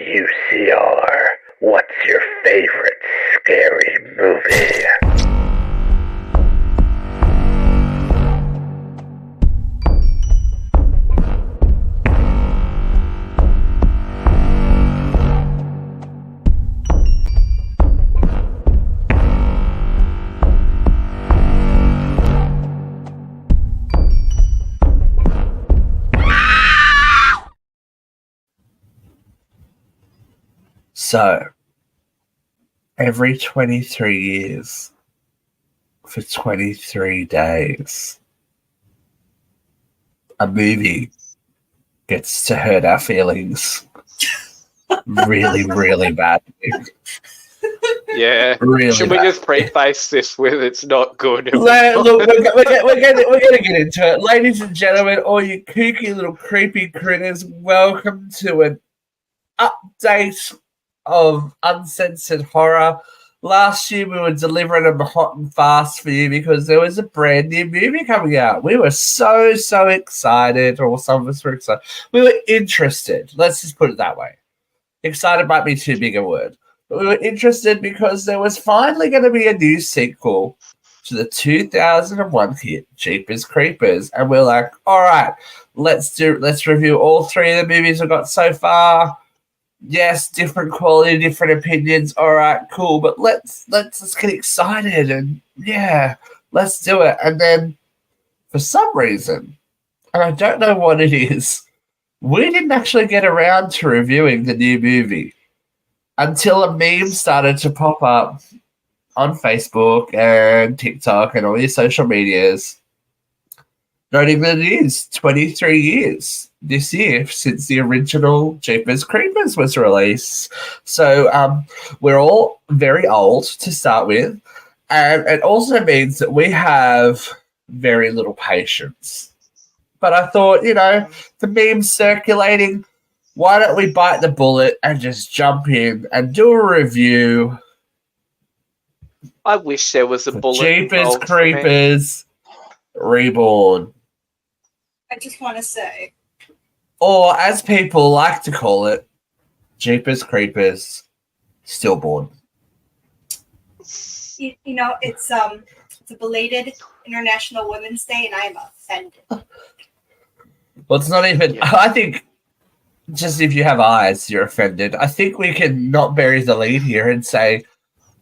UCR, what's your favorite scary movie? So, every 23 years, for 23 days, a movie gets to hurt our feelings really, really badly. Yeah. Really Should we bad. just preface this with it's not good? Look, we're going to get into it. Ladies and gentlemen, all you kooky little creepy critters, welcome to an update of Uncensored Horror. Last year we were delivering them hot and fast for you because there was a brand new movie coming out. We were so excited, or some of us were excited. We were interested. Let's just put it that way. Excited might be too big a word. But we were interested because there was finally going to be a new sequel to the 2001 hit Jeepers Creepers. And we're like, all right, let's review all three of the movies we've got so far. Yes, different quality, different opinions. All right, cool. But let's get excited and yeah, let's do it. And then for some reason, and I don't know what it is, we didn't actually get around to reviewing the new movie until a meme started to pop up on Facebook and TikTok and all your social medias, noting that it is 23 years this year since the original Jeepers Creepers was released. So we're all very old to start with, and it also means that we have very little patience. But I thought, the meme's circulating, why don't we bite the bullet and just jump in and do a review? I wish there was a bullet. Jeepers Creepers Reborn. I just want to say, or as people like to call it, Jeepers Creepers Stillborn. It's a belated International Women's Day, and I am offended. Well, it's not even. Yeah. I think just if you have eyes, you're offended. I think we can not bury the lead here and say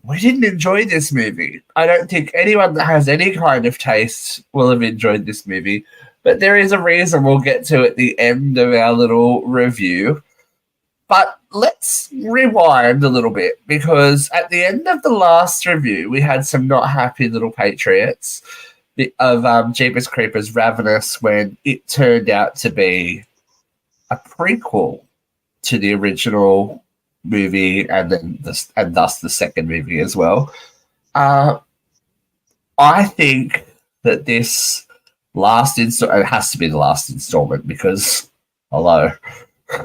we didn't enjoy this movie. I don't think anyone that has any kind of taste will have enjoyed this movie. But there is a reason we'll get to at the end of our little review. But let's rewind a little bit, because at the end of the last review, we had some not happy little patriots of Jeepers Creepers Ravenous when it turned out to be a prequel to the original movie and thus the second movie as well. I think that this last installment, it has to be the last installment because, hello,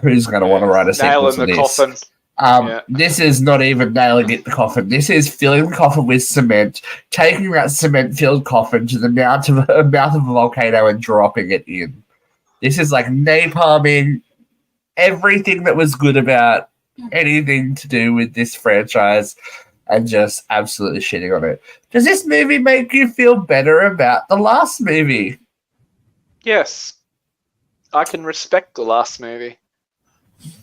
who's going to want to write a sequel to this? Coffin. This is not even nailing it the coffin. This is filling the coffin with cement, taking that cement-filled coffin to the mouth of a volcano and dropping it in. This is like napalming everything that was good about anything to do with this franchise and just absolutely shitting on it. Does this movie make you feel better about the last movie? Yes. I can respect the last movie.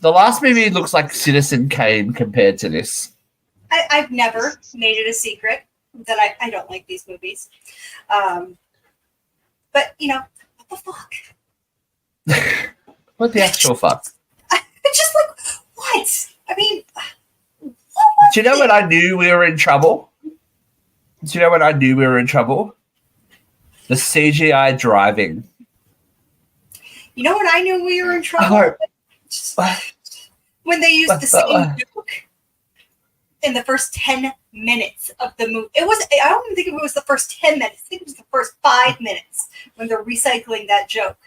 The last movie looks like Citizen Kane compared to this. I've never made it a secret that I don't like these movies. But, what the fuck? What the actual fuck? Just like, what? I mean, do you know when I knew we were in trouble? The CGI driving. You know when I knew we were in trouble? When they used the same joke in the first 10 minutes of the movie. I don't even think it was the first 10 minutes. I think it was the first 5 minutes when they're recycling that joke.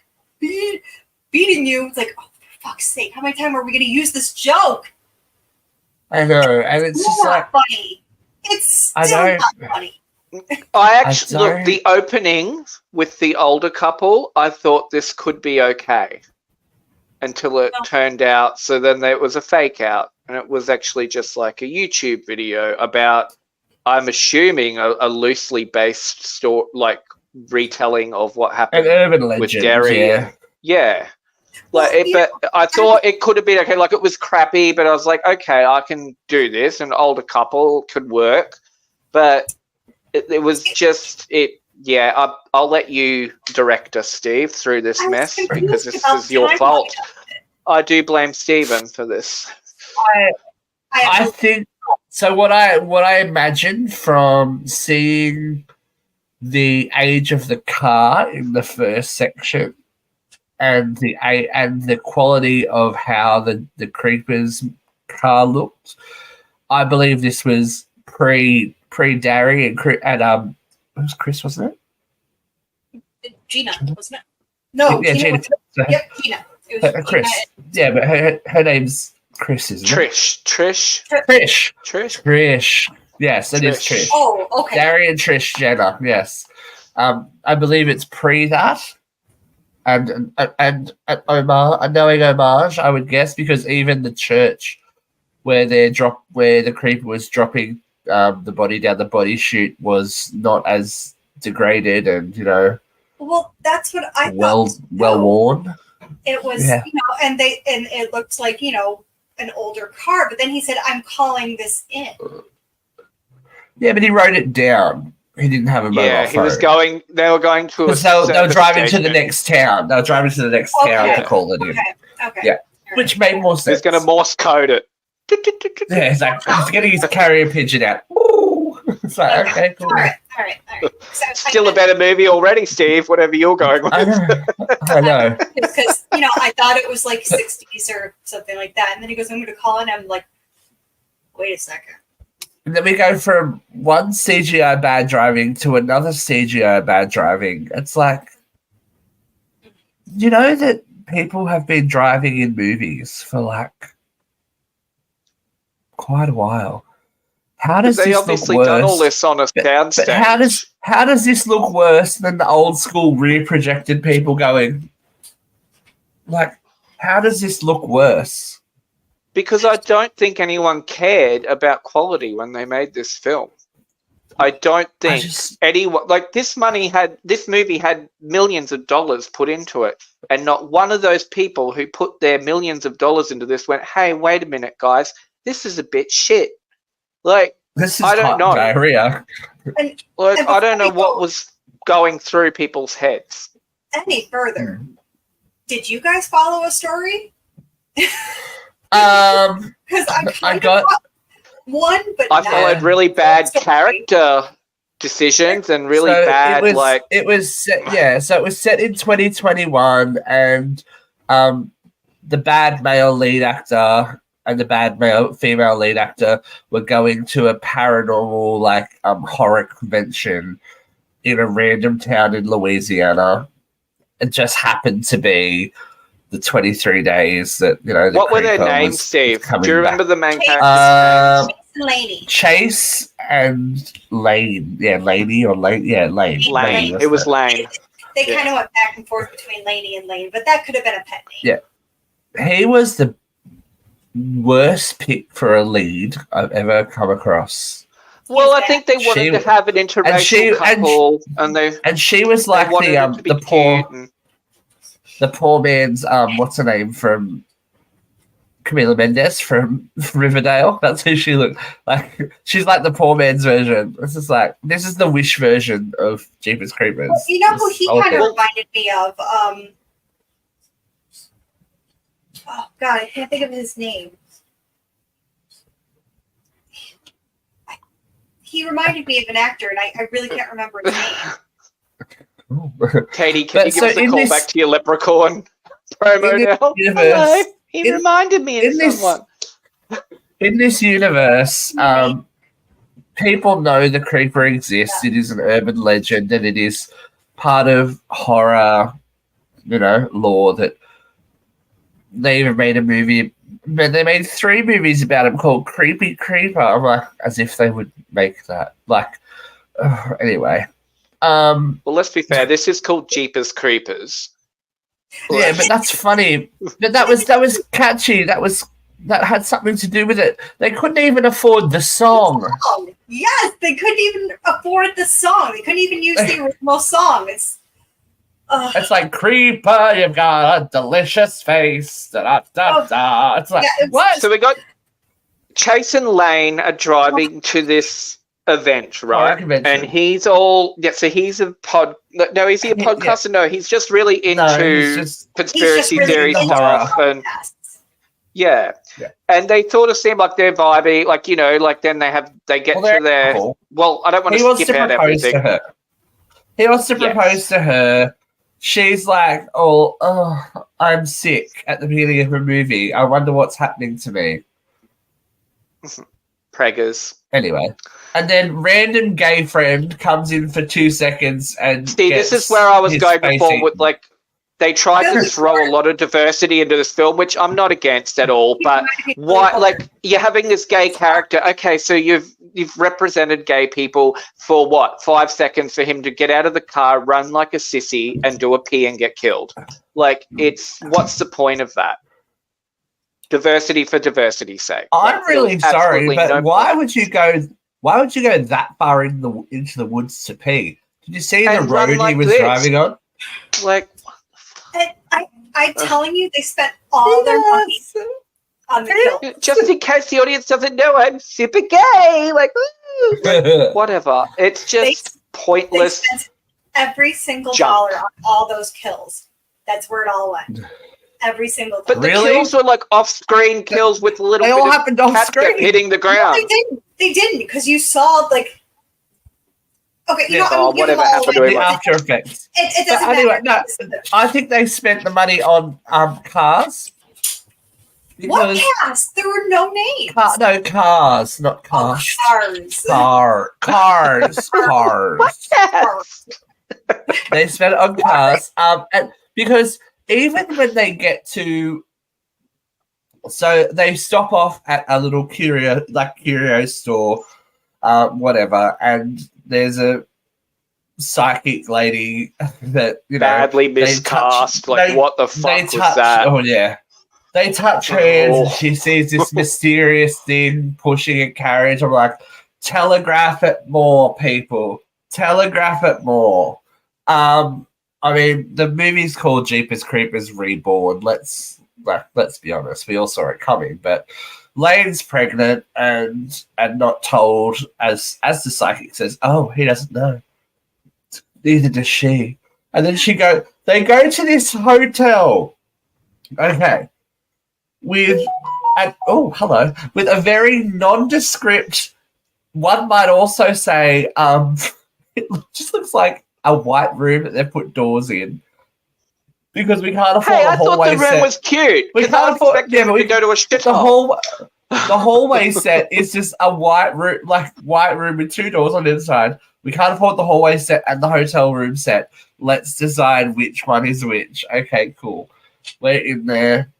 Beating you. It's like, oh, for fuck's sake, how many times are we going to use this joke? I know, and it's just like funny. It's still not funny. I actually look, the opening with the older couple, I thought this could be okay. until it turned out. So then it was a fake out, and it was actually just like a YouTube video about, I'm assuming, a loosely based story, like retelling of what happened An urban with legend, Derry. yeah. Yeah. Well, Like, but I thought it could have been okay. Like, it was crappy, but I was like, okay, I can do this. An older couple could work, but it was just it. Yeah, I'll let you direct us, Steve, through this mess because this is your fault. I do blame Stephen for this. I think so. What I imagine from seeing the age of the car in the first section and the quality of how the Creepers car looked, I believe this was pre Darry and it was Chris, wasn't it? Gina, wasn't it? No, yeah, Gina. Yep, Gina. It was Chris. Gina. Yeah, but her name's Chris, isn't it? Trish. Yes, it is Trish. Oh, okay. Darry and Trish Jenner. Yes, I believe it's pre that, and a knowing homage, I would guess, because even the church where the creeper was dropping the body down the body chute was not as degraded and Well, that's what I well thought. worn. It was, and it looked like an older car. But then he said, "I'm calling this in." Yeah, but he wrote it down. He didn't have a mobile phone. Yeah, he was going. They were going to a. They were driving to the next town. They were driving to the next town to call it in. Okay. Yeah, which made more sense. He's going to Morse code it. Yeah, exactly. He's getting his carrier pigeon out. Ooh. It's like, okay, cool. All right. So Still a better movie already, Steve. Whatever you're going with. I know. Because I thought it was like 60s or something like that, and then he goes, "I'm going to call it." And I'm like, wait a second. And then we go from one CGI bad driving to another CGI bad driving. It's like, that people have been driving in movies for like quite a while. How does they this obviously look worse? done all this on a soundstage? But how does this look worse than the old school rear projected people going? Like, how does this look worse? Because I don't think anyone cared about quality when they made this film. I don't think anyone this movie had millions of dollars put into it, and not one of those people who put their millions of dollars into this went, "Hey, wait a minute, guys, this is a bit shit." Like, this is I don't know. Diarrhea. I don't know what was going through people's heads. Any further? Did you guys follow a story? Because I got one, but I followed really bad character decisions and really bad it was set, so it was set in 2021, and the bad male lead actor and the bad female lead actor were going to a paranormal horror convention in a random town in Louisiana. It just happened to be the 23 days that what were their names, Steve? Do you remember the main characters? Chase and Lane. Yeah, Laney or Lane. Yeah, Lane. Lane. It was Lane. They kind of went back and forth between Laney and Lane, but that could have been a pet name. Yeah. He was the worst pick for a lead I've ever come across. Well, I think they wanted to have an interracial couple, and she was like the poor man's what's her name from Camila Mendes from Riverdale. That's who she looked like. She's like the poor man's version. This is the Wish version of Jeepers Creepers. Well, you know who he kind of reminded me of? Oh God, I can't think of his name. He reminded me of an actor, and I really can't remember his name. Katie, can you give us a call back to your Leprechaun promo now? Universe, he reminded me of someone. In this universe, people know the creeper exists. It is an urban legend, and it is part of horror, lore that they even made a movie. But they made 3 movies about him called Creepy Creeper. I'm like, as if they would make that. Anyway. Well, let's be fair. This is called Jeepers Creepers. Yeah, but that's funny. But that was catchy. That had something to do with it. They couldn't even afford the song. Yes, they couldn't even afford the song. They couldn't even use the original song. It's like, Creeper, you've got a delicious face. Da-da-da-da. It's like, what? So we got Chase and Lane are driving to this event, right? And he's all so he's a no, is he a podcaster? No, he's just really into conspiracy theory stuff and yeah. And they sort of seem like they're vibey, like, you know, like then they get to their well, I don't want to skip out everything. He wants to propose to her. She's like, oh, I'm sick at the beginning of a movie. I wonder what's happening to me. Preggers. Anyway. And then random gay friend comes in for 2 seconds and this is where I was going before with, like, they tried to throw a lot of diversity into this film, which I'm not against at all. But why, like, you're having this gay character. Okay, so you've represented gay people for what, 5 seconds for him to get out of the car, run like a sissy, and do a pee and get killed. Like, what's the point of that? Diversity for diversity's sake. I'm really sorry, but why would you go that far into the woods to pee? Did you see the road he was driving on? Like, I'm telling you, they spent all their money on the kill. Just in case the audience doesn't know, I'm super gay. Like, whatever. It's just pointless. They spent every single dollar on all those kills. That's where it all went. Every single time. But the kills were like off-screen kills with a little bit of catgut hitting the ground. No, they didn't, because you saw, like, okay, you know, whatever happened to him. After effects. It doesn't anyway, matter. No, I think they spent the money on cars. What cast? There were no names. Cars, not cars. Cars. They spent it on cars. And because even when they get to, so they stop off at a little curio store, whatever, and there's a psychic lady that, you know, badly miscast. What the fuck was that? Oh yeah, they touch hands and she sees this mysterious thing pushing a carriage. I'm like, telegraph it more, people. Telegraph it more. I mean, the movie's called Jeepers Creepers Reborn. Let's be honest, we all saw it coming, but Lane's pregnant and not told, as the psychic says, oh, he doesn't know. Neither does she. And then they go to this hotel. Okay. With a very nondescript, one might also say, it just looks like a white room that they've put doors in. Because we can't afford a hallway set. I thought the room was cute. We can't afford to go to a shit the hallway set is just a white room with 2 doors on the inside. We can't afford the hallway set and the hotel room set. Let's decide which one is which. Okay, cool. We're in there.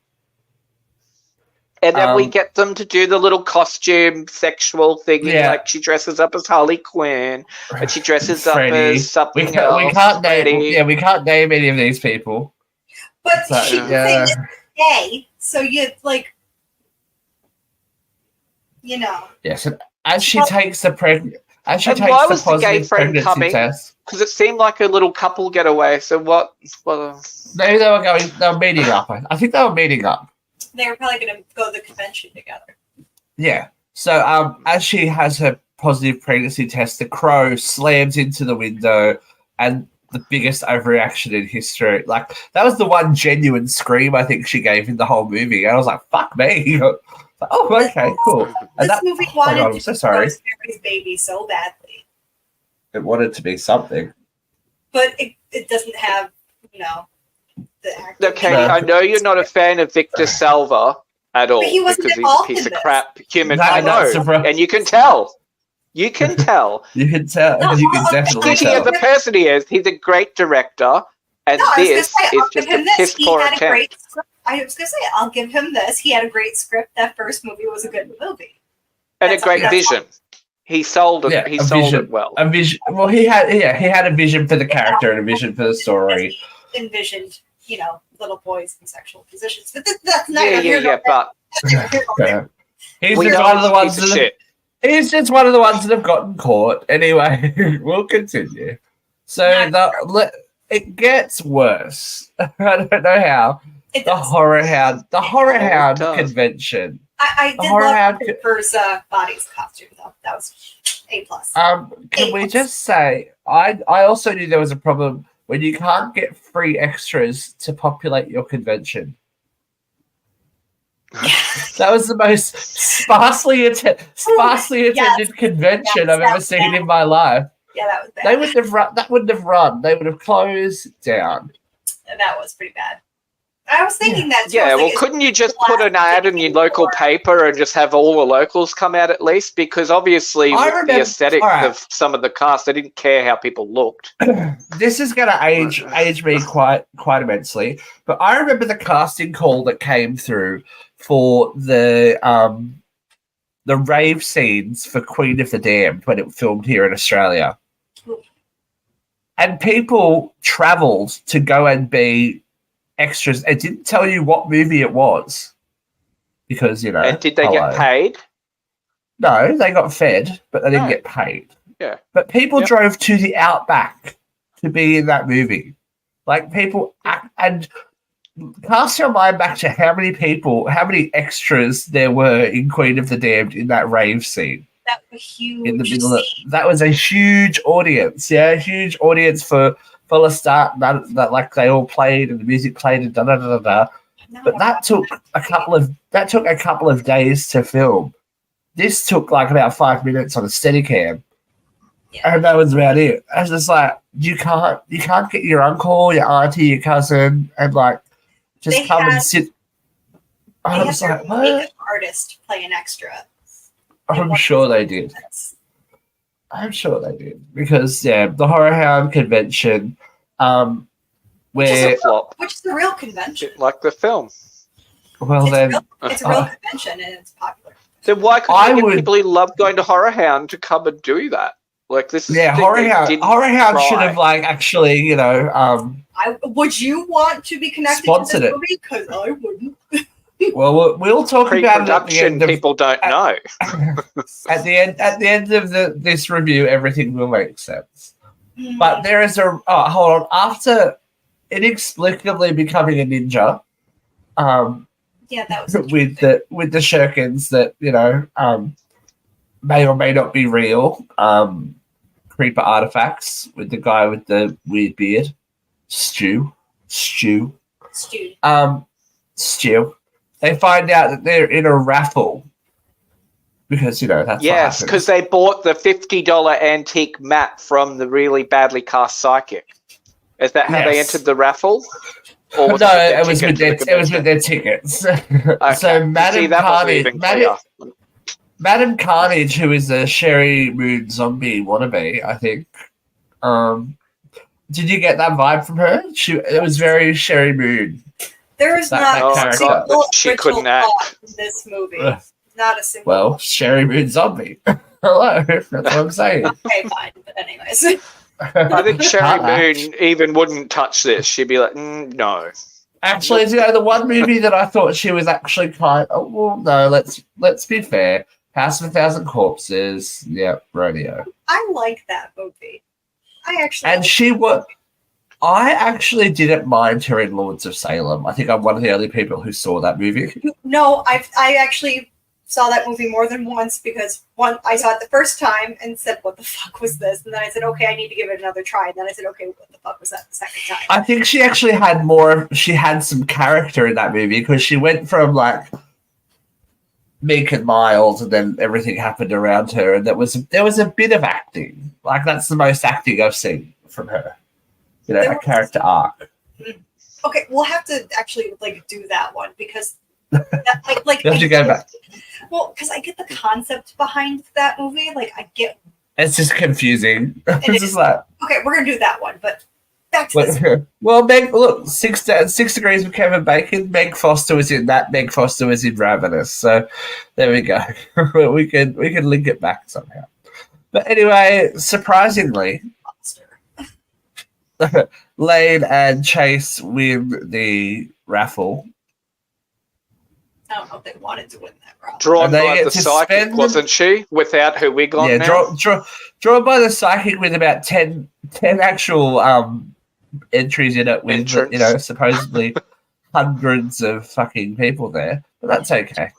And then we get them to do the little costume sexual thing. Yeah. Like, she dresses up as Harley Quinn, and she dresses up as something else. We can't name any of these people. But she can say gay, so you, like, you know. Yes, and as she takes the why was the gay friend coming? Test. Because it seemed like a little couple getaway. So what? Maybe they were meeting up. I think they were meeting up. They were probably going to go to the convention together. Yeah. So as she has her positive pregnancy test, the crow slams into the window, and the biggest overreaction in history. Like, that was the one genuine scream I think she gave in the whole movie. And I was like, fuck me. Oh, okay, cool. And this movie wanted to be Rosemary's Baby so badly. It wanted to be something. But it doesn't have, you know, the acting. Okay, I know you're not a fan of Victor Salva at all, because he's a piece of crap human. I know, and you can tell. You can tell. You can tell. No, you can definitely tell. Of the person he is, he's a great director, and this is just a piss poor attempt. I was going to say, I'll give him this. He had a great script. That first movie was a good movie. And a great vision. He sold it. He sold it well. A vision. Well, he had a vision for the character and a vision for the story. He envisioned little boys in sexual positions. But that's not but he's we just know one of the he's a ones piece of that shit. he's just one of the ones that have gotten caught. Anyway, we'll continue. So it gets worse. I don't know how. The Horror Hound convention. I did love Cooper's body's costume though. That was A+. Can we just say I also knew there was a problem when you can't get free extras to populate your convention. That was the most sparsely attended convention I've ever seen in my life. Yeah, that was bad. They wouldn't have run. That wouldn't have run. They would have closed down. That was pretty bad. I was thinking that too. Yeah, well, couldn't you just put an ad in your local paper and just have all the locals come out at least? Because obviously, with the aesthetic of some of the cast, they didn't care how people looked. This is going to age me quite immensely. But I remember the casting call that came through for the rave scenes for Queen of the Damned when it filmed here in Australia, and people travelled to go and be extras. It didn't tell you what movie it was because And did they get paid? No, they got fed, but they didn't get paid. Yeah, but people drove to the outback to be in that movie. Like people, and cast your mind back to how many extras there were in Queen of the Damned in that rave scene. That was huge. In the middle that was a huge audience. Yeah, a huge audience for Lestat. That like they all played and the music played and da da da da. But that took a couple of days to film. This took like about 5 minutes on a Steadicam. Yeah. And that was about it. I was just like, you can't get your uncle, your auntie, your cousin, and like just come and sit. I was like, what? Makeup artist play an extra. I'm sure they did. Because the Horror Hound convention, which is the real convention, like the film. Well, it's a real convention and it's popular. Then why couldn't you get people who love going to Horror Hound to come and do that? Like this is Horror Hound should have like actually, would you want to be connected to this movie? Because I wouldn't. Well, we'll talk about it at the end. People don't know. At the end of this review, everything will make sense. But there is hold on. After inexplicably becoming a ninja, that was with the shurikens that may or may not be real. Creeper artifacts with the guy with the weird beard, Stu. They find out that they're in a raffle because that's because they bought the $50 antique map from the really badly cast psychic. Is that how they entered the raffle? Or it was with their tickets. Okay. So Madam Carnage, who is a Sherry Moon zombie wannabe, I think. Did you get that vibe from her? It was very Sherry Moon. There is not a single she couldn't act in this movie. Not a single. Well, Sherry Moon zombie. Hello, that's what I'm saying. Okay, fine. But anyways, I think Sherry Moon even wouldn't touch this. She'd be like, no. Actually, the one movie that I thought she was actually let's be fair. House of a Thousand Corpses. Yep, rodeo. I like that movie. I actually didn't mind her in Lords of Salem. I think I'm one of the only people who saw that movie. No, I actually saw that movie more than once because I saw it the first time and said, what the fuck was this? And then I said, okay, I need to give it another try. And then I said, okay, what the fuck was that the second time? I think she actually had some character in that movie because she went from like meek and mild and then everything happened around her and there was a bit of acting. Like that's the most acting I've seen from her. A character arc. Okay, we'll have to actually do that one because you have to go back. Well, because I get the concept behind that movie. I get. It's just confusing. It's just like okay, we're gonna do that one, but back to this. Well, look, 6 Degrees with Kevin Bacon. Meg Foster was in that. Meg Foster was in Ravenous. So there we go. we can link it back somehow. But anyway, surprisingly. Lane and Chase win the raffle. I don't know if they wanted to win that raffle. Drawn And they by get the to psychic, spend- wasn't she? Without her wig on Yeah, now. drawn by the psychic with about 10 actual entries in it with, Entrance. supposedly hundreds of fucking people there. But that's okay.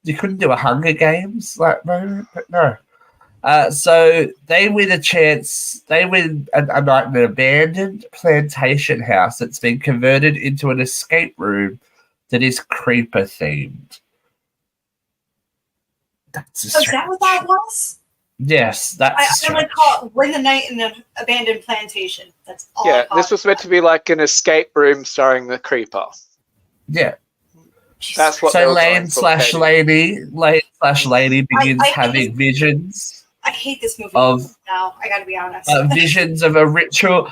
You couldn't do a Hunger Games like moment, but no. So they win a chance. They win a night in an abandoned plantation house that's been converted into an escape room that is creeper themed. That's a So is that what that was? Yes, that's. I'm gonna call it "Win the Night in an Abandoned Plantation." That's all. Yeah, this was meant to be like an escape room starring the creeper. Yeah. That's what they So were going Lane for, slash Katie. Lady begins I having visions I hate this movie of now. I gotta be honest. visions of a ritual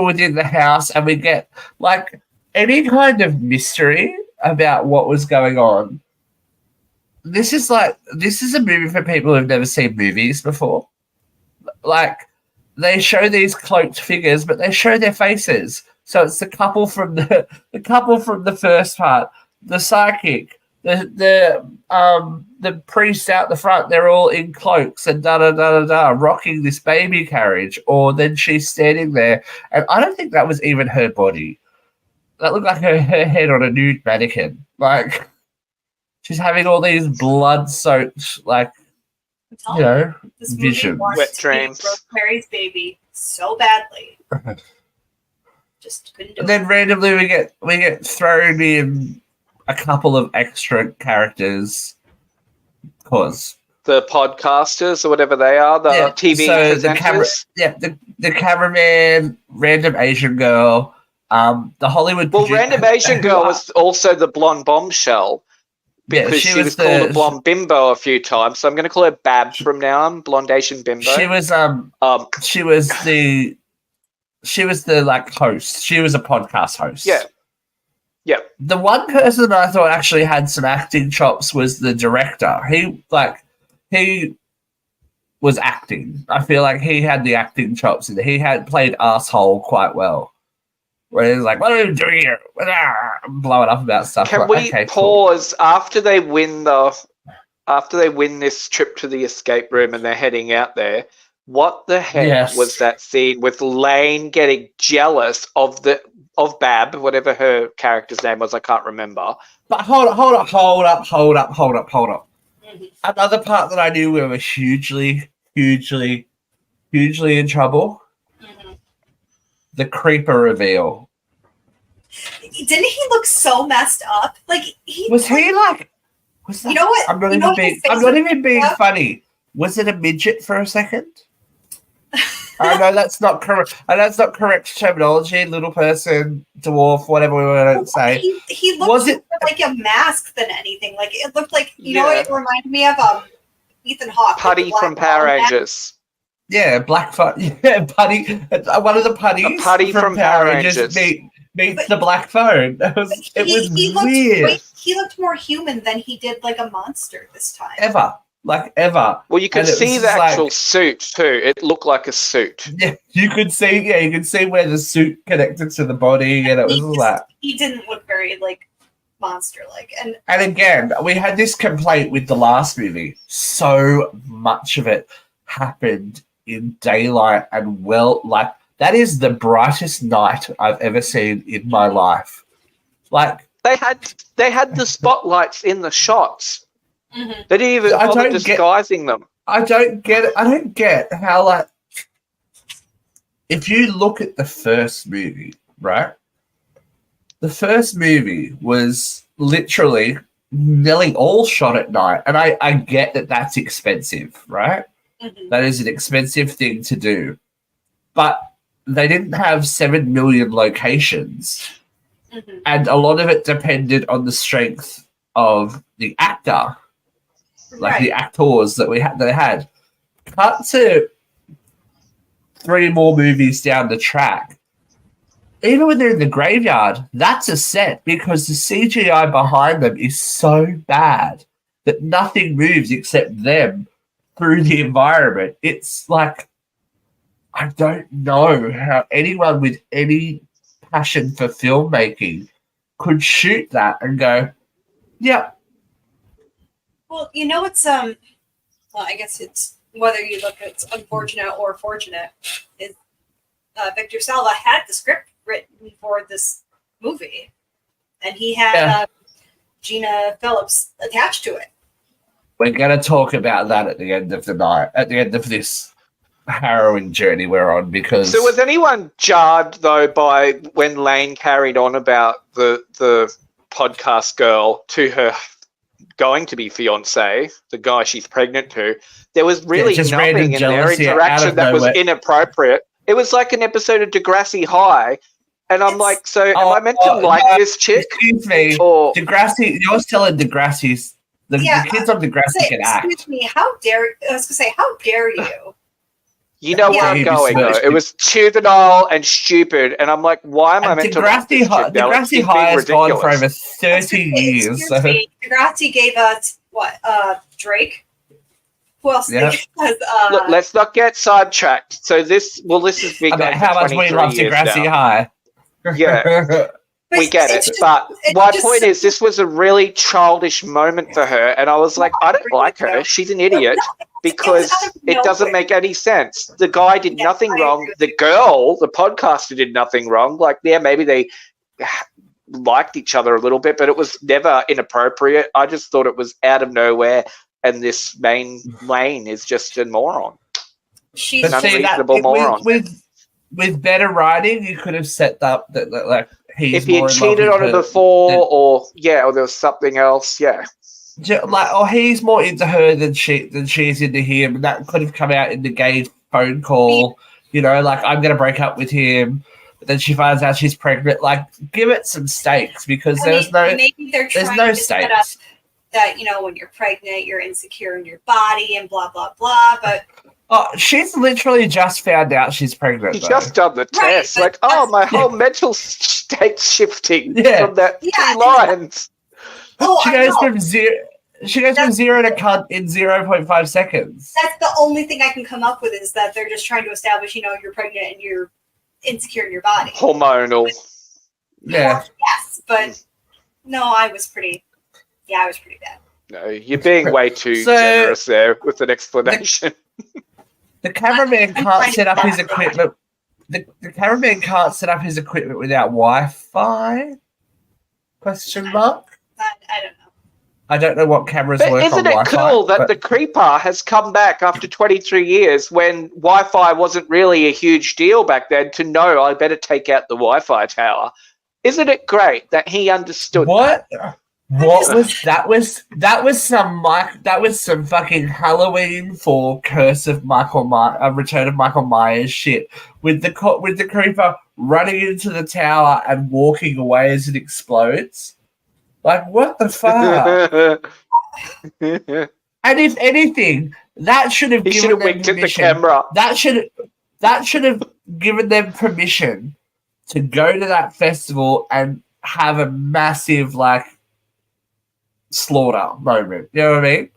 within the house, and we get like any kind of mystery about what was going on. This is a movie for people who've never seen movies before. Like, they show these cloaked figures, but they show their faces. So it's the couple from the first part, the psychic, the priest out the front. They're all in cloaks and rocking this baby carriage. Or then she's standing there, and I don't think that was even her body. That looked like her head on a nude mannequin. Like, she's having all these blood-soaked, This movie visions. wants Wet to be dreams. Rosemary's Baby so badly. Just couldn't do And it. then randomly we get thrown in a couple of extra characters. Cause The podcasters or whatever they are, the TV so presenters. the cameraman, random Asian girl, the Hollywood. Well, random Asian girl was also the blonde bombshell. Because she was called a blonde bimbo a few times, so I'm going to call her Bab from now on. Blonde Asian bimbo. She was the like host. She was a podcast host. Yeah. The one person I thought actually had some acting chops was the director. He was acting. I feel like he had the acting chops, and he had played asshole quite well. Where he's like, "What are you doing here?" Blowing up about stuff. Can we pause after they win this trip to the escape room and they're heading out there? What the heck was that scene with Lane getting jealous of Bab, whatever her character's name was? I can't remember. But hold up. Mm-hmm. Another part that I knew we were hugely in trouble. Mm-hmm. The creeper reveal. Didn't he look so messed up? Like Was that, you know what? I'm not even being funny. Was it a midget for a second? I know that's not correct. And that's not correct terminology. Little person, dwarf, whatever we want to say. He looked more like a mask than anything. Like it looked like you know what it reminded me of Ethan Hawke. Putty from Power Rangers. Yeah, Blackfoot. Yeah, Putty. One of the putties. Putty from Power Rangers. Meets the black phone. It was weird. He looked more human than he did like a monster this time. Ever. Well, you could see the actual suit too. It looked like a suit. Yeah, you could see where the suit connected to the body, and it was like he didn't look very like monster-like. And again, we had this complaint with the last movie. So much of it happened in daylight, and that is the brightest night I've ever seen in my life. Like they had the spotlights in the shots. mm-hmm. They didn't even bother disguising them. I don't get it. I don't get how, like, if you look at the first movie, right? The first movie was literally nearly all shot at night, and I get that that's expensive, right? Mm-hmm. That is an expensive thing to do, but they didn't have 7 million locations, mm-hmm. and a lot of it depended on the strength of the actor. Like the actors that they had. Cut to 3 more movies down the track. Even when they're in the graveyard, that's a set because the CGI behind them is so bad that nothing moves except them through the environment. It's like, I don't know how anyone with any passion for filmmaking could shoot that and go, yeah. Well, you know it's well, I guess it's whether you look at it's unfortunate or fortunate. Is Victor Salva had the script written for this movie, and he had Gina Phillips attached to it. We're going to talk about that at the end of the night, at the end of this harrowing journey we're on, because... So was anyone jarred, though, by when Lane carried on about the podcast girl to her going to be fiancé, the guy she's pregnant to? There was really nothing in their interaction that was inappropriate. It was like an episode of Degrassi High, and I'm like, so am I meant to like this chick? Excuse me, or... Degrassi, you're still in Degrassi's... The kids on Degrassi can act. Excuse me, how dare you? You know where I'm going, though. It was juvenile and stupid, and I'm like, why am I meant to like this chick? Degrassi High has gone for over 30 years. So. Degrassi gave us, what, Drake? Who else? Yeah. Look, let's not get sidetracked. So this has been going how much we love Degrassi High. Yeah. We get it, but my point is, this was a really childish moment for her, and I was like, I don't like her. She's an idiot because it doesn't make any sense. The guy did nothing wrong. The girl, the podcaster, did nothing wrong. Like, yeah, maybe they liked each other a little bit, but it was never inappropriate. I just thought it was out of nowhere, and this main Lane is just a moron. She's an unreasonable moron. With better writing, you could have set up that like. If he had cheated on her before, or there was something else, or he's more into her than she's into him, and that could have come out in the gay phone call. You know, like, I'm going to break up with him, but then she finds out she's pregnant. Like, give it some stakes, because there's no stakes. Set up that, you know, when you're pregnant, you're insecure in your body and blah blah blah. But she's literally just found out she's pregnant. She just done the test. Like, my whole mental state's shifting from that 2 lines. She goes from zero. She goes from zero to cunt in 0.5 seconds. That's the only thing I can come up with, is that they're just trying to establish, you know, you're pregnant and you're insecure in your body. Hormonal. Yeah. Yes, but no, I was pretty bad. No, you're being way too generous there with an explanation. The cameraman can't set up his equipment. The cameraman can't set up his equipment without Wi-Fi? Question mark? I don't know. I don't know what cameras work on Wi-Fi. Isn't it cool that the creeper has come back after 23 years when Wi-Fi wasn't really a huge deal back then to know I better take out the Wi-Fi tower? Isn't it great that he understood what? That? What was that? That was some fucking Halloween 4 Curse of Return of Michael Myers shit with the creeper running into the tower and walking away as it explodes. Like, what the fuck? And if anything, that should have given them winked permission. At the camera. That should have given them permission to go to that festival and have a massive slaughter moment. You know what I mean?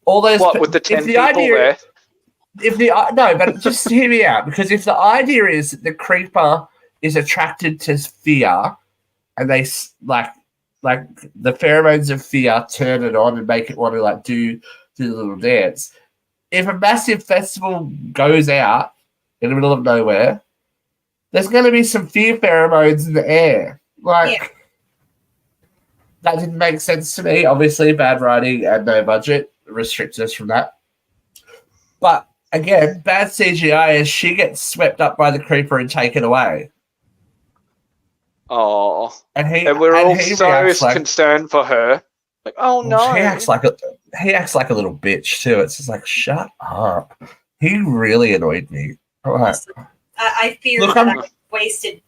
All those with the 10 people there. But just hear me out, because if the idea is that the creeper is attracted to fear, and they like the pheromones of fear turn it on and make it want to do the little dance. If a massive festival goes out in the middle of nowhere, there's going to be some fear pheromones in the air. That didn't make sense to me. Obviously, bad writing and no budget restricts us from that. But again, bad CGI as she gets swept up by the creeper and taken away. Oh, and we're all so concerned for her. Like, oh no, he acts like a little bitch too. It's just like, shut up. He really annoyed me. All right. I fear that I wasted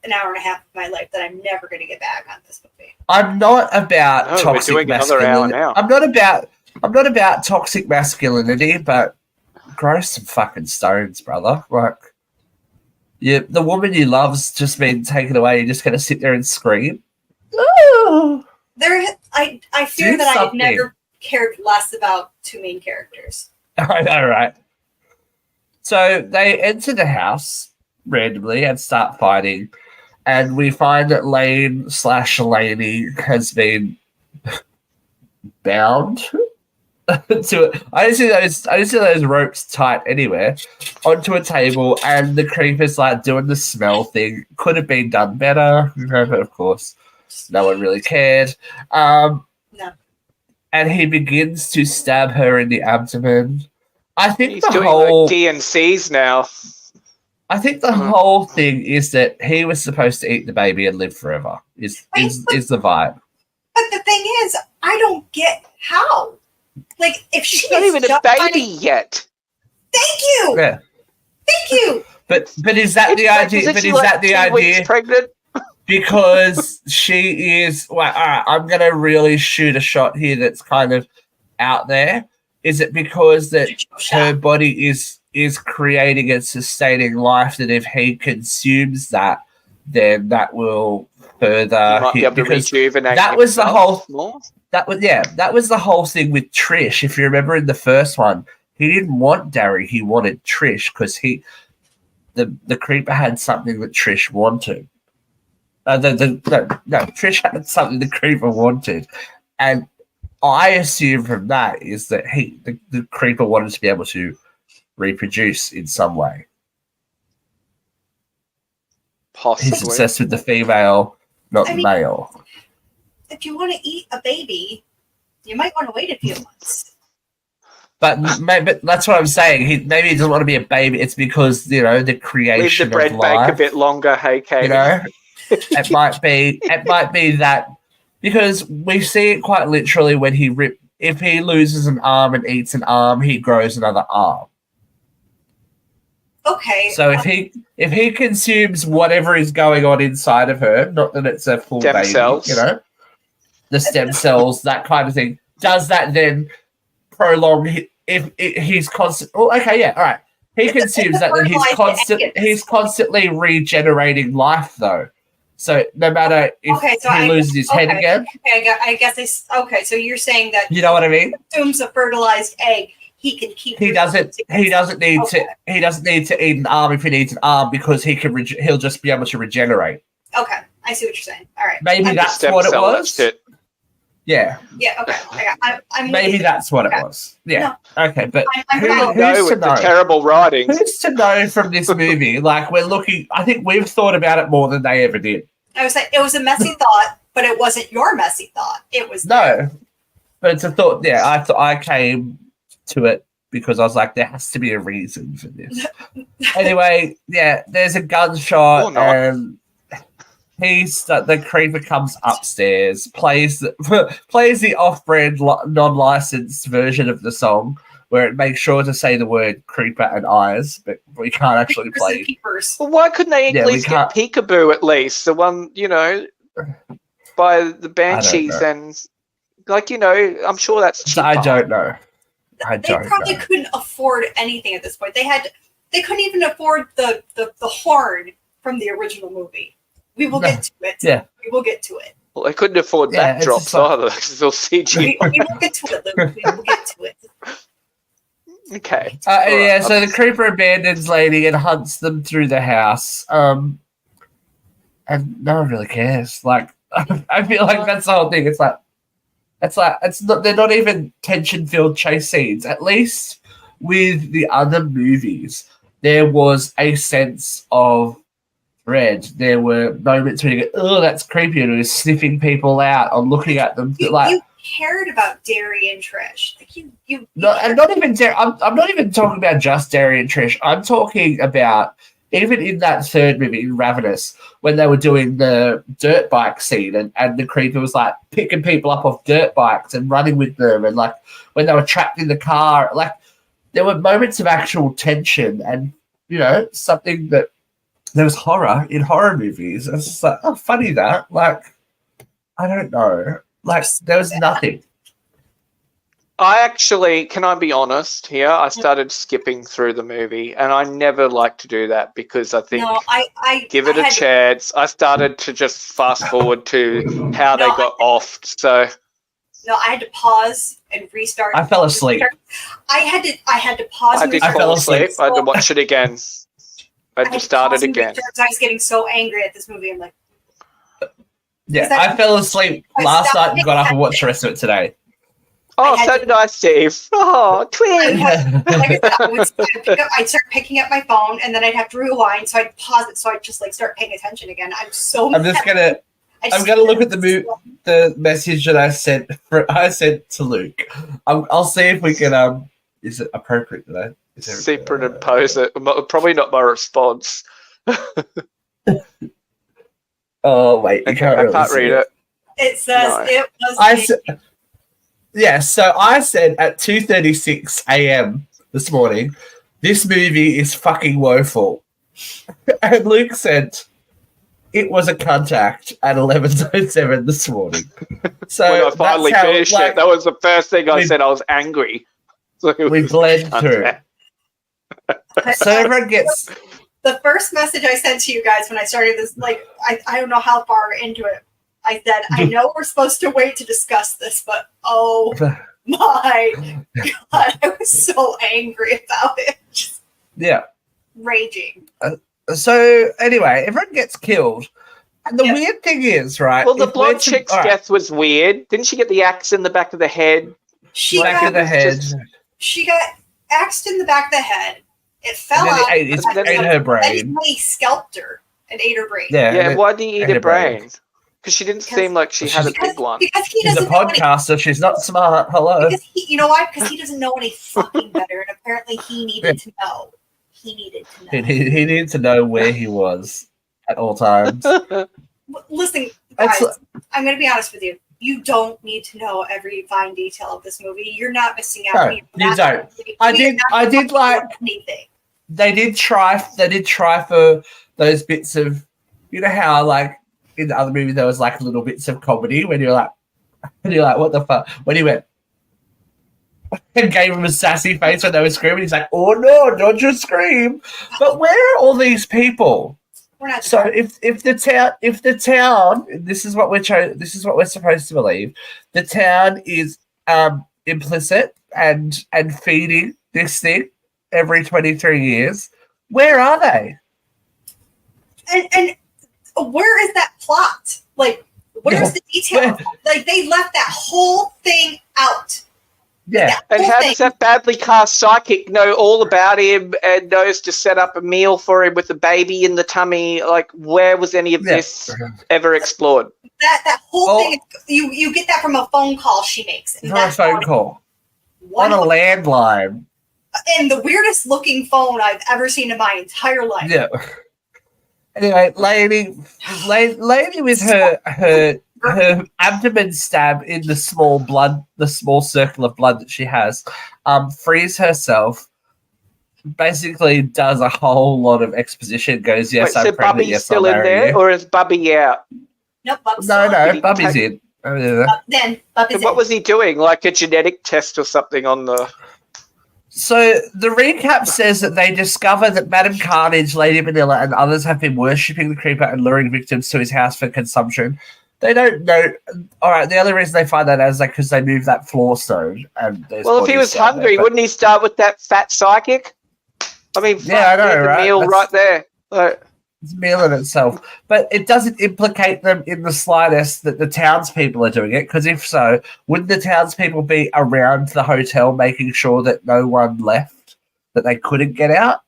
an hour and a half of my life that I'm never going to get back on this movie. I'm not about toxic masculinity. I'm not about toxic masculinity, but grow some fucking stones, brother. Like, the woman you love's just been taken away. You're just going to sit there and scream. Ooh. I fear that I've never cared less about 2 main characters. I know, right? So they enter the house randomly and start fighting, and we find that Lane/Laney has been bound to it. I didn't see those ropes tight anywhere onto a table, and the creeper's like doing the smell thing. Could have been done better, but of course, no one really cared. No. And he begins to stab her in the abdomen. I think He's the doing whole like DNCs now. I think the whole thing is that he was supposed to eat the baby and live forever. Is the vibe. But the thing is, I don't get how. Like, if she She's not even a baby yet. Thank you. Yeah. Thank you. But is that the idea? But is that the idea? Pregnant? Because she is. Well, all right, I'm going to really shoot a shot here that's kind of out there. Is it because that her body is creating and sustaining life, that if he consumes that, then that will further Might be able to rejuvenate that was the whole more. that was the whole thing with Trish. If you remember in the first one, he didn't want Darry, he wanted Trish because the creeper had something that Trish wanted. Trish had something the creeper wanted, and I assume from that is that the creeper wanted to be able to reproduce in some way. Possibly. He's obsessed with the female, not the male. If you want to eat a baby, you might want to wait a few months. But that's what I'm saying. Maybe he doesn't want to be a baby. It's because, the creation Leave the bread of life. bake a bit longer, hey, Katie. It might be that, because we see it quite literally when if he loses an arm and eats an arm, he grows another arm. Okay. So if he consumes whatever is going on inside of her, not that it's a full stem baby, cells. The stem cells, that kind of thing, does that then prolong? If he's constant, all right. He consumes that, then he's constantly regenerating life, though. So no matter if he loses his head again. Okay, I guess so you're saying that, you know what I mean? Consumes a fertilized egg. He can keep. He doesn't need to eat an arm if he needs an arm, because he'll just be able to regenerate. Okay, I see what you're saying. All right. Maybe that's what it was. Yeah. Yeah. Okay. I'm maybe that's what it was. Yeah. No. Okay, but who's to know? The terrible writing. Who's to know from this movie? Like, we're looking. I think we've thought about it more than they ever did. I was like, it was a messy thought, but it wasn't your messy thought. It was no, but it's a thought. Yeah, I came to it because I was like, there has to be a reason for this. Anyway, yeah, there's a gunshot, and the creeper comes upstairs, plays the off-brand non-licensed version of the song, where it makes sure to say the word creeper and eyes, but we can't actually play. Well, why couldn't they at least get Peekaboo at least? The one, by the Banshees and, I'm sure that's cheaper. I don't know. They probably couldn't afford anything at this point. They couldn't even afford the horn from the original movie. We will get to it. Yeah. We will get to it. Well, they couldn't afford backdrops either because it's all CG. We will get to it, Luke. We will get to it. Okay. So the creeper abandons Lady and hunts them through the house. And no one really cares. Like, I feel like that's the whole thing. It's not. They're not even tension-filled chase scenes. At least with the other movies, there was a sense of dread. There were moments where you go, "Oh, that's creepy," and it was sniffing people out or looking at them. You cared about Darry and Trish. Like you. No, and not even Darry. I'm not even talking about just Darry and Trish. I'm talking about even in that third movie, in Ravenous, when they were doing the dirt bike scene, and the creeper was like picking people up off dirt bikes and running with them, and like when they were trapped in the car, like there were moments of actual tension, and something that there was horror in horror movies. It's just like, oh, funny that. Like, I don't know. Like, there was nothing. Can I be honest here? I started skipping through the movie, and I never like to do that because I think give it a chance. I started to just fast forward to how they got offed. So No, I had to pause and restart. I fell asleep. I had to pause. I and did restart. fall asleep. I had to watch it again. I had to start it again. I was getting so angry at this movie. I'm like, yeah, I fell asleep last night and got up and watched the rest of it today. Oh, so did I, Steve. Oh, twins. I'd start picking up my phone, and then I'd have to rewind, so I'd pause it, so I'd just like start paying attention again. I'm gonna look at the message that I sent to Luke. I'll see if we can. Is it appropriate today? Superimpose it. Probably not my response. Oh wait, I can't read it. It says No. it was. So I said at 2:36 a.m. this morning, this movie is fucking woeful. And Luke said it was a contact at 11:07 this morning. So when I finally finished it, that was the first thing I said. I was angry. So we bled through. So everyone gets... The first message I sent to you guys when I started this, like, I don't know how far into it. I said, I know we're supposed to wait to discuss this, but oh my God, I was so angry about it. Just raging. So anyway, everyone gets killed. And the weird thing is, right? Well, the blonde chick's death was weird. Didn't she get the axe in the back of the head? She got axed in the back of the head. It fell out. It ate her brain. He scalped her and ate her brain. Yeah, why did he eat her brain? Because she didn't seem like she had a big one. Because she's a podcaster. She's not smart. Hello. Because you know why? Because he doesn't know any fucking better, and apparently he needed to know. He needed to know. He needed to know where he was at all times. Listen, guys, I'm going to be honest with you. You don't need to know every fine detail of this movie. You're not missing out. No, you don't. I did like anything. They did try for those bits of, you know how like in the other movie there was like little bits of comedy when you're like what the fuck, when he went and gave him a sassy face when they were screaming. He's like, oh no, don't just scream. But where are all these people? We're not so if the town, this is what we're supposed to believe. The town is implicit and feeding this thing every 23 years. Where are they? And where is that plot? Like, where's the detail? Like, they left that whole thing out. Yeah. And how does that badly cast psychic know all about him and knows to set up a meal for him with a baby in the tummy? Like, where was any of this ever explored? That whole thing, you get that from a phone call she makes. Not a phone call. On a landline. And the weirdest looking phone I've ever seen in my entire life. Yeah. Anyway, lady with her abdomen stab in the small circle of blood that she has, frees herself, basically does a whole lot of exposition, goes, yes, wait, I'm so pregnant, Bubby's yes, still I'll in marry there, you. or is Bubby out? No, Bubby's Bubby's in. Then Bubby's in. What was he doing? Like a genetic test or something on the... So the recap says that they discover that Madame Carnage, Lady Vanilla, and others have been worshipping the Creeper and luring victims to his house for consumption. They don't know. All right, the other reason they find that out is like because they moved that floor stone. And well, if he was hungry, wouldn't he start with that fat psychic? I mean, I know, right? The meal right there. Like, it's a meal in itself, but it doesn't implicate them in the slightest that the townspeople are doing it. Because if so, wouldn't the townspeople be around the hotel making sure that no one left, that they couldn't get out?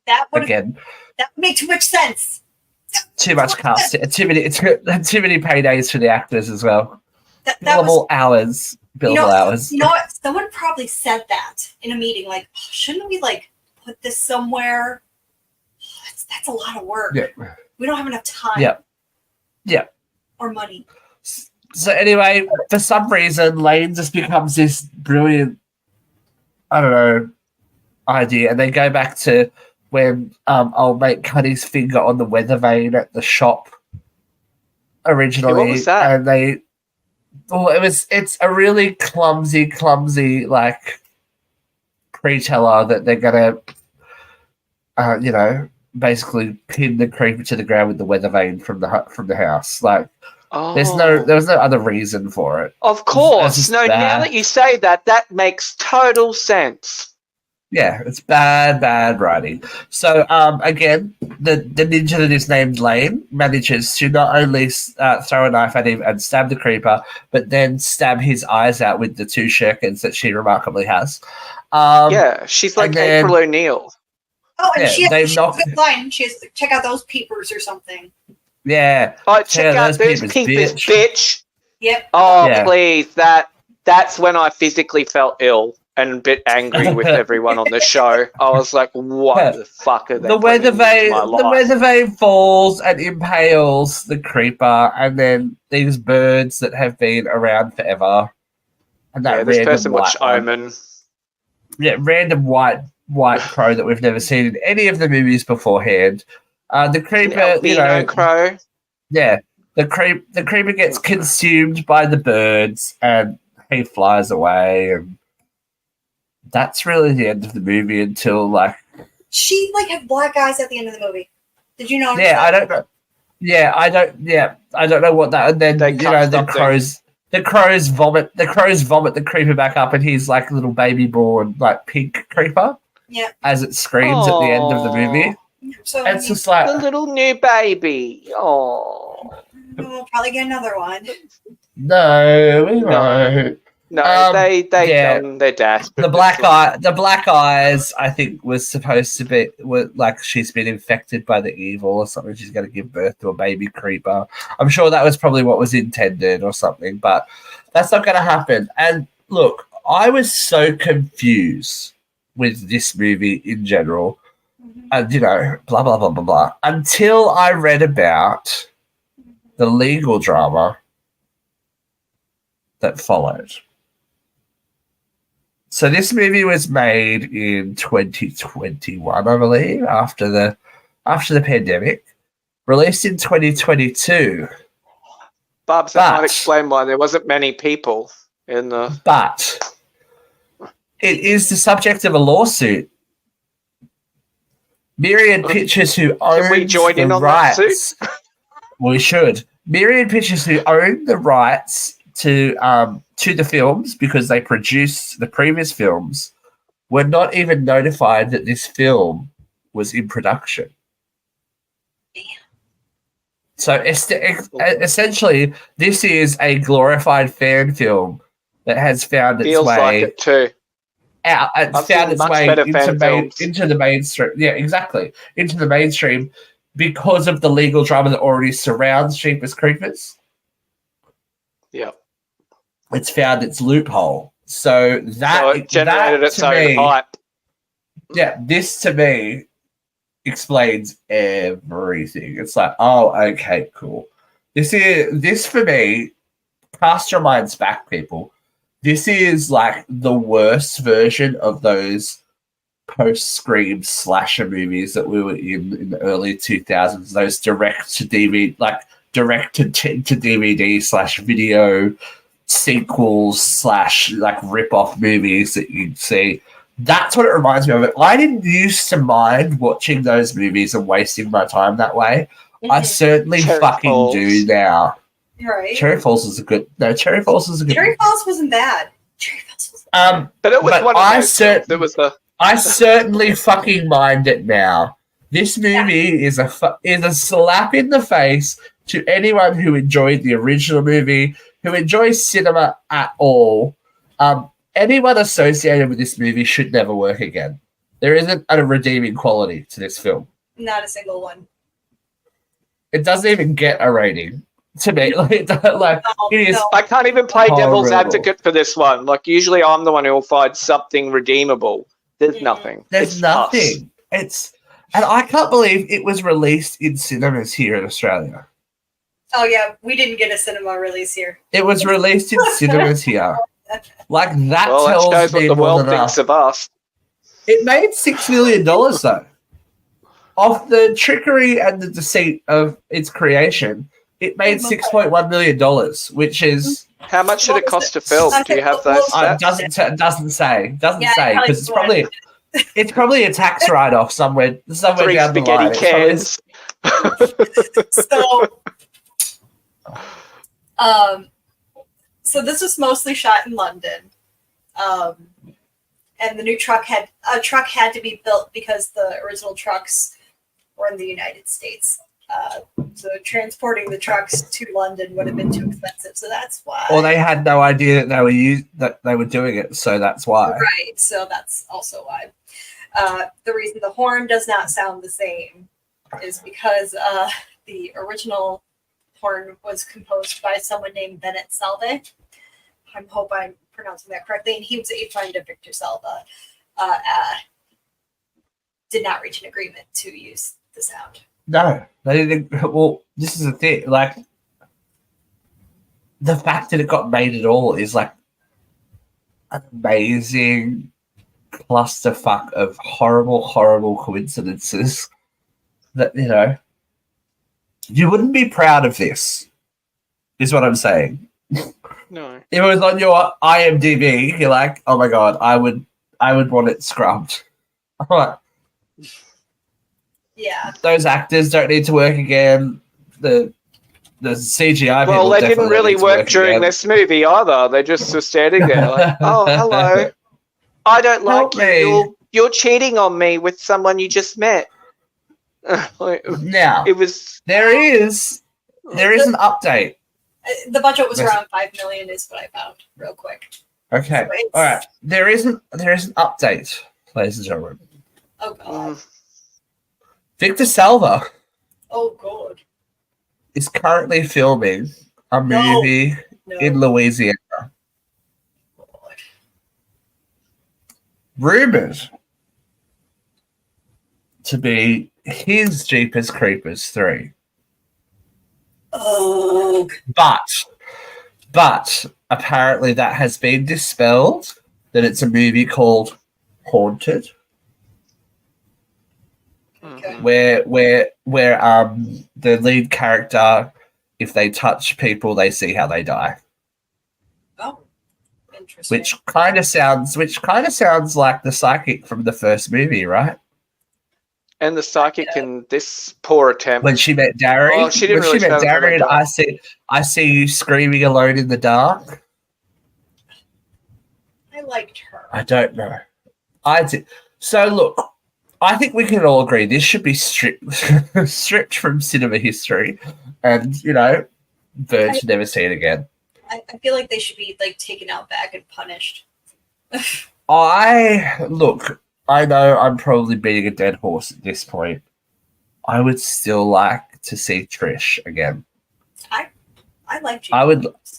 That would make too much sense. Too much cast. Too many paydays for the actors as well. Billable hours. You know what? Someone probably said that in a meeting. Like, shouldn't we like put this somewhere? That's a lot of work. Yeah. We don't have enough time. Yeah. Or money. So anyway, for some reason, Lane just becomes this brilliant, I don't know, idea, and they go back to when old mate cut his finger on the weather vane at the shop originally. What was that? And it's a really clumsy like pre-teller that they're gonna basically pin the creeper to the ground with the weather vane from the house. Like, Oh. There was no other reason for it. Of course. It's No, now bad. that you say that, that makes total sense. Yeah, it's bad writing. So, again, the ninja that is named Lane manages to not only throw a knife at him and stab the creeper, but then stab his eyes out with the 2 shurikens that she remarkably has. Yeah, she's like and then- April O'Neil. Oh, and Yeah, she they has knock- a good line. She has to check out those peepers or something. Yeah. Oh, check out those peepers, peepers, bitch. Yep. Oh, Yeah. please. That's when I physically felt ill and a bit angry with everyone on the show. I was like, what the fuck are they The bringing into my life? weather vane falls and impales the creeper, and then these birds that have been around forever. And that this random person white watched one. Omen. Yeah, random white crow that we've never seen in any of the movies beforehand. The creeper, Albino crow. yeah, the creeper gets consumed by the birds, and he flies away, and that's really the end of the movie until She had black eyes at the end of the movie. Did you notice? yeah, that? I don't know. Yeah, I don't know what that. And then They cut the something. crows vomit the creeper back up, and he's like a little baby born pink creeper. Yeah. As it screams at the end of the movie, So it's just like The little new baby. Oh. we'll probably get another one. no, we won't. No, they yeah. done their dash. The black eyes, I think, was supposed to be she's been infected by the evil or something. She's going to give birth to a baby creeper. I'm sure that was probably what was intended or something, but that's not going to happen. And look, I was so confused with this movie in general, and blah blah blah blah blah, until I read about the legal drama that followed. So this movie was made in 2021, I believe, after the pandemic. Released in 2022. Bubs, that might explain why there wasn't many people in the... But it is the subject of a lawsuit. Myriad Pictures, who owns we join in the on that rights... We should. Myriad Pictures, who own the rights to the films because they produced the previous films, were not even notified that this film was in production. So essentially, this is a glorified fan film that has found its Feels way like it too. out. It's I've found seen its much way better fan films. into the mainstream. Yeah, exactly, into the mainstream because of the legal drama that already surrounds Jeepers Creepers. Yeah. It's found its loophole. So it generated its own hype. Yeah, this to me explains everything. It's like, oh, okay, cool. This for me, cast your minds back, people. This is like the worst version of those post-Scream slasher movies that we were in the early 2000s. Those direct to DVD / video sequels / rip-off movies that you'd see. That's what it reminds me of. I didn't used to mind watching those movies and wasting my time that way. I certainly fucking do now. Right. Cherry Falls is a good. Cherry Falls wasn't bad. Cherry Falls was but it was one of those. There was the. I certainly fucking mind it now. This movie is a slap in the face to anyone who enjoyed the original movie, who enjoys cinema at all. Anyone associated with this movie should never work again. There isn't a redeeming quality to this film. Not a single one. It doesn't even get a rating to me. It is. I can't even play devil's horrible. advocate for this one. Usually I'm the one who will find something redeemable. There's nothing. There's nothing. And I can't believe it was released in cinemas here in Australia. Oh yeah, we didn't get a cinema release here. It was released in cinemas here. That tells shows me what the more world than thinks enough. of us. It made $6 million though. Of the trickery and the deceit of its creation, it made $6.1 million, which is How much should it cost to film? Do you have those stats? doesn't say because it's probably a tax write-off somewhere 3 down the line. spaghetti cans. So So this was mostly shot in London. And the new truck had to be built because the original trucks were in the United States. So transporting the trucks to London would have been too expensive. So that's why. Or they had no idea that they were doing it, so that's why. Right. So that's also why. The reason the horn does not sound the same is because the original horn was composed by someone named Bennett Salve. I hope I'm pronouncing that correctly. And he was a friend of Victor Salva. Did not reach an agreement to use the sound. No, they didn't. Well, this is the thing. Like, the fact that it got made at all is like an amazing clusterfuck of horrible, horrible coincidences that, you know, you wouldn't be proud of this, is what I'm saying. No. If it was on your IMDb, you're like, oh my god, I would want it scrubbed. I'm like, yeah. Those actors don't need to work again. The CGI well, people they didn't really work during again. this movie either. They just were standing there like, oh, hello. I don't Help like me. you. You're cheating on me with someone you just met. Now, it was. there is an update. The budget was around $5 million, is what I found, real quick. Okay, So all right. There is an update, ladies and gentlemen. Oh god. Victor Salva Oh god. is currently filming a movie in Louisiana. God. Rumored to be his Jeepers Creepers 3. Oh. But apparently that has been dispelled, that it's a movie called Haunted. Okay. Where the lead character, if they touch people, they see how they die. Oh. Interesting. Which kind of sounds like the psychic from the first movie, right? And the psychic in this poor attempt. When she met Darry. Oh, she didn't really met show Darry, them and I see you screaming alone in the dark. I liked her. I don't know. I did. So look, I think we can all agree this should be stripped from cinema history, and burned to never see it again. I feel like they should be taken out back and punished. I know I'm probably beating a dead horse at this point. I would still like to see Trish again. I like you.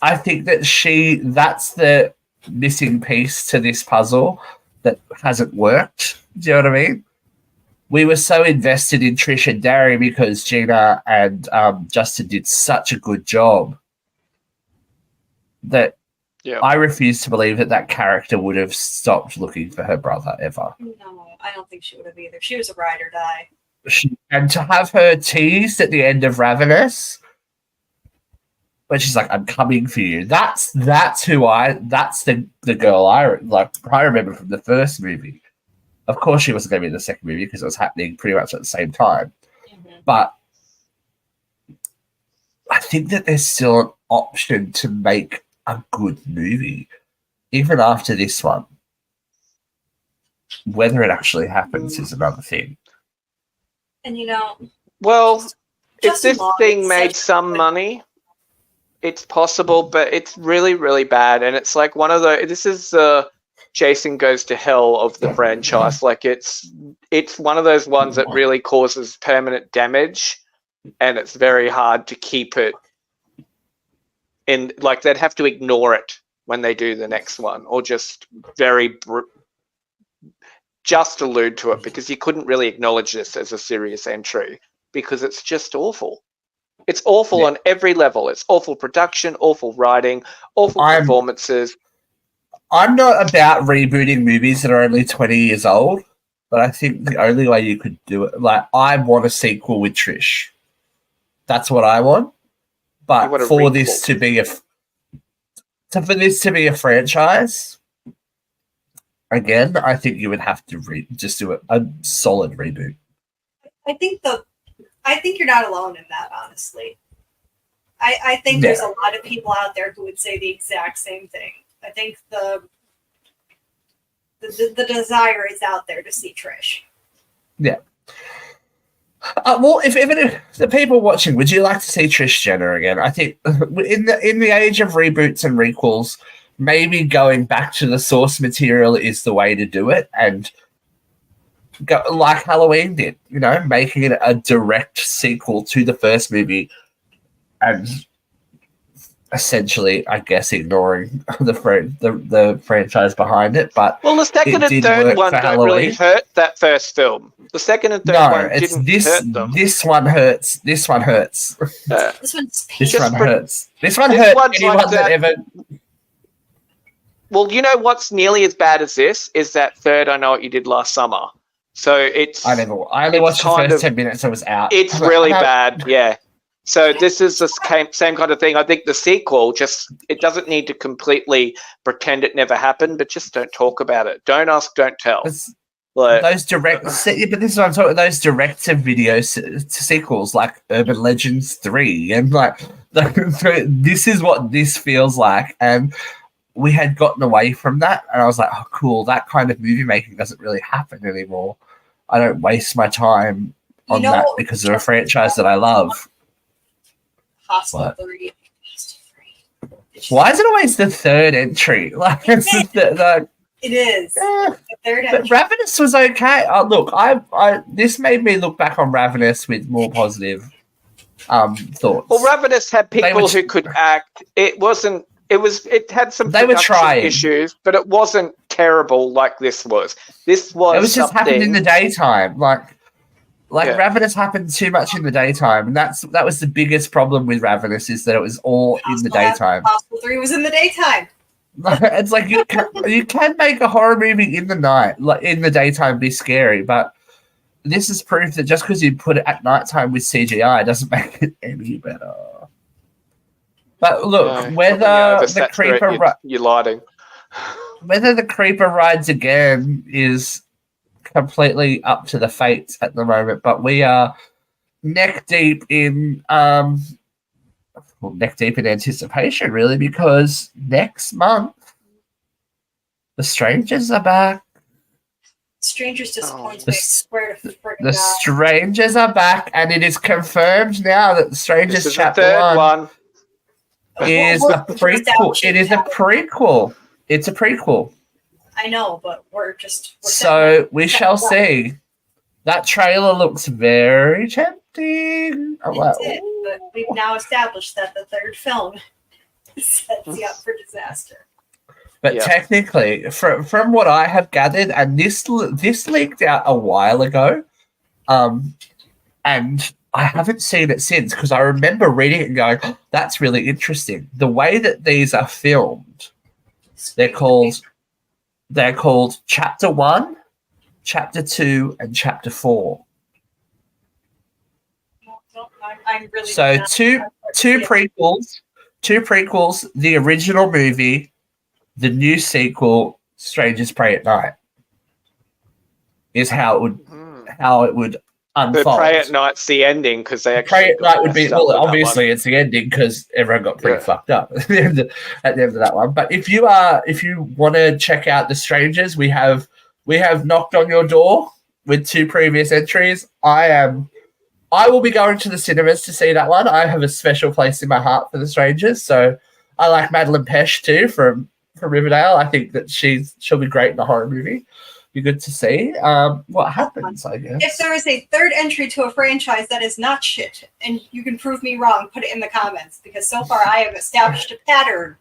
I think that that's the missing piece to this puzzle that hasn't worked. Do you know what I mean? We were so invested in Trish and Darry because Gina and Justin did such a good job that I refuse to believe that character would have stopped looking for her brother ever. No, I don't think she would have either. She was a ride or die. And to have her teased at the end of Ravenous, when she's like, "I'm coming for you," that's the girl I remember from the first movie. Of course, she wasn't going to be in the second movie because it was happening pretty much at the same time. Mm-hmm. But I think that there's still an option to make a good movie, even after this one. Whether it actually happens is another thing. And well, if Justin this Long thing made some money, it's possible, but it's really, really bad. And it's like one of the. This is Jason Goes to Hell of the franchise. Like it's one of those ones that really causes permanent damage, and it's very hard to keep it. And like they'd have to ignore it when they do the next one, or just just allude to it, because you couldn't really acknowledge this as a serious entry because it's just awful. It's awful on every level. It's awful production, awful writing, awful performances. I'm not about rebooting movies that are only 20 years old, but I think the only way you could do it, I want a sequel with Trish. That's what I want. But for this to be a franchise, again, I think you would have to just do a solid reboot. I think you're not alone in that, honestly. I think there's a lot of people out there who would say the exact same thing. I think the desire is out there to see Trish. Yeah. Well, if the people watching, would you like to see Trish Jenner again? I think in the age of reboots and requels, maybe going back to the source material is the way to do it, and go like Halloween did, making it a direct sequel to the first movie, and essentially, I guess, ignoring the franchise behind it. But the second and third one don't really hurt that first film. The second and third one didn't hurt them. This one hurts. This one hurts. This one hurts. This one hurt anyone like that ever. Well, you know what's nearly as bad as this is that third I Know What You Did Last Summer. So it's... I only watched the first 10 minutes and it was out. It's really bad, yeah. So this is the same kind of thing. I think the sequel it doesn't need to completely pretend it never happened, but just don't talk about it. Don't ask, don't tell. Those direct... But this is what I'm talking about. Those direct-to-video sequels like Urban Legends 3 and this is what this feels like. And we had gotten away from that, and I was like, oh, cool, that kind of movie making doesn't really happen anymore. I don't waste my time on that because of a franchise that I love. Hostel 3. Why is it always the third entry? It is. The third entry. Ravenous was okay. Look, this made me look back on Ravenous with more positive thoughts. Well, Ravenous had people who could act. It wasn't. It had some issues, but it wasn't terrible like this was. It was just happened in the daytime. Ravenous happened too much in the daytime, and that was the biggest problem with Ravenous, is that it was all in the daytime. Hostel 3 was in the daytime. It's like you can make a horror movie in the night, like in the daytime, be scary, but this is proof that just because you put it at nighttime with CGI doesn't make it any better. But look, whether the creeper you're lighting. Whether the creeper rides again is completely up to the fates at the moment, but we are neck deep in anticipation, really, because next month the Strangers are back. Strangers disappoints me. The Strangers are back, and it is confirmed now that the Strangers Chapter 1 is a prequel. It is a prequel. It's a prequel. I know, but we shall see. That trailer looks very tempting. But we've now established that the third film sets you up for disaster. But technically, from what I have gathered, and this leaked out a while ago, and I haven't seen it since, because I remember reading it and going, oh, that's really interesting. The way that these are filmed, they're called Chapter 1, Chapter 2, and Chapter 4. I'm really so two prequels, the original movie, the new sequel, Strangers Pray at Night, is how it would unfold. But Pray at Night's the ending, because they actually Pray at Night would be obviously it's the ending because everyone got pretty fucked up at the end of that one. But if you want to check out The Strangers, we have knocked on your door with 2 previous entries. I will be going to the cinemas to see that one. I have a special place in my heart for The Strangers. So I like Madeline Pesh too from Riverdale. I think that she'll be great in a horror movie. Be good to see what happens, I guess. If there is a third entry to a franchise that is not shit, and you can prove me wrong, put it in the comments, because so far I have established a pattern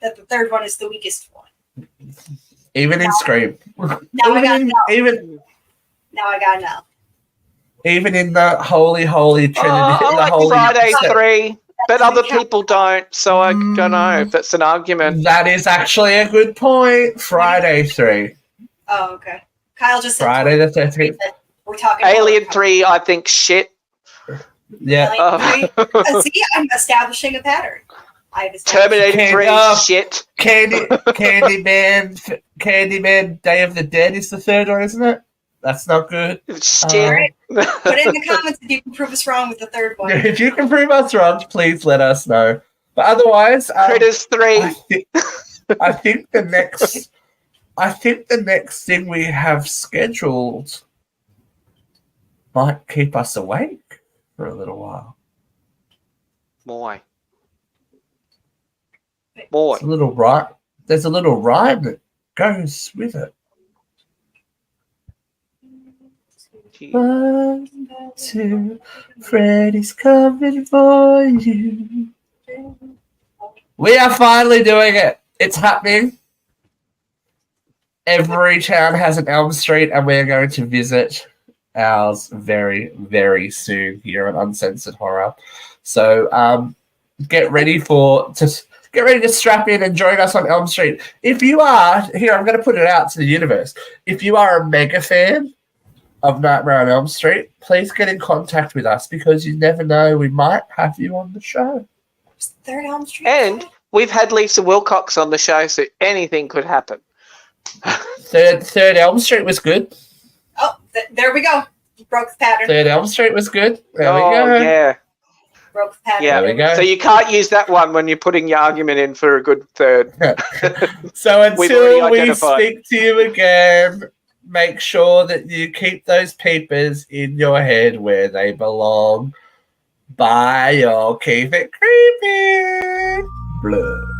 that the third one is the weakest one. Even in Scream. Now I gotta know. Even in the holy trinity. I like Friday 3, but other people don't, so I don't know if that's an argument. That is actually a good point. Friday 3. Oh, okay. Kyle just said Friday the 13th. We're talking Alien 3, I think shit. Yeah. See, I'm establishing a pattern. Terminator 3, shit. Candyman, Day of the Dead is the third one, isn't it? That's not good. Shit. Put in the comments if you can prove us wrong with the third one. If you can prove us wrong, please let us know. But otherwise, Critters 3. I think the next thing we have scheduled might keep us awake for a little while. Boy. There's a little rhyme that goes with it. 1, 2, Freddy's coming for you. We are finally doing it. It's happening. Every town has an Elm Street, and we're going to visit ours very, very soon here on Uncensored Horror. So get ready to strap in and join us on Elm Street. If you are, here, I'm going to put it out to the universe. If you are a mega fan of Nightmare on Elm Street, please get in contact with us because you never know, we might have you on the show. Third Elm Street. And we've had Lisa Wilcox on the show, so anything could happen. Third Elm Street was good. Oh, there we go. Broke the pattern. Third Elm Street was good. There we go. Yeah. Broke the pattern. Yeah. There we go. So you can't use that one when you're putting your argument in for a good third. So until we identified. speak to you again, make sure that you keep those papers in your head where they belong. Bye, y'all. Keep it creepy. Blur.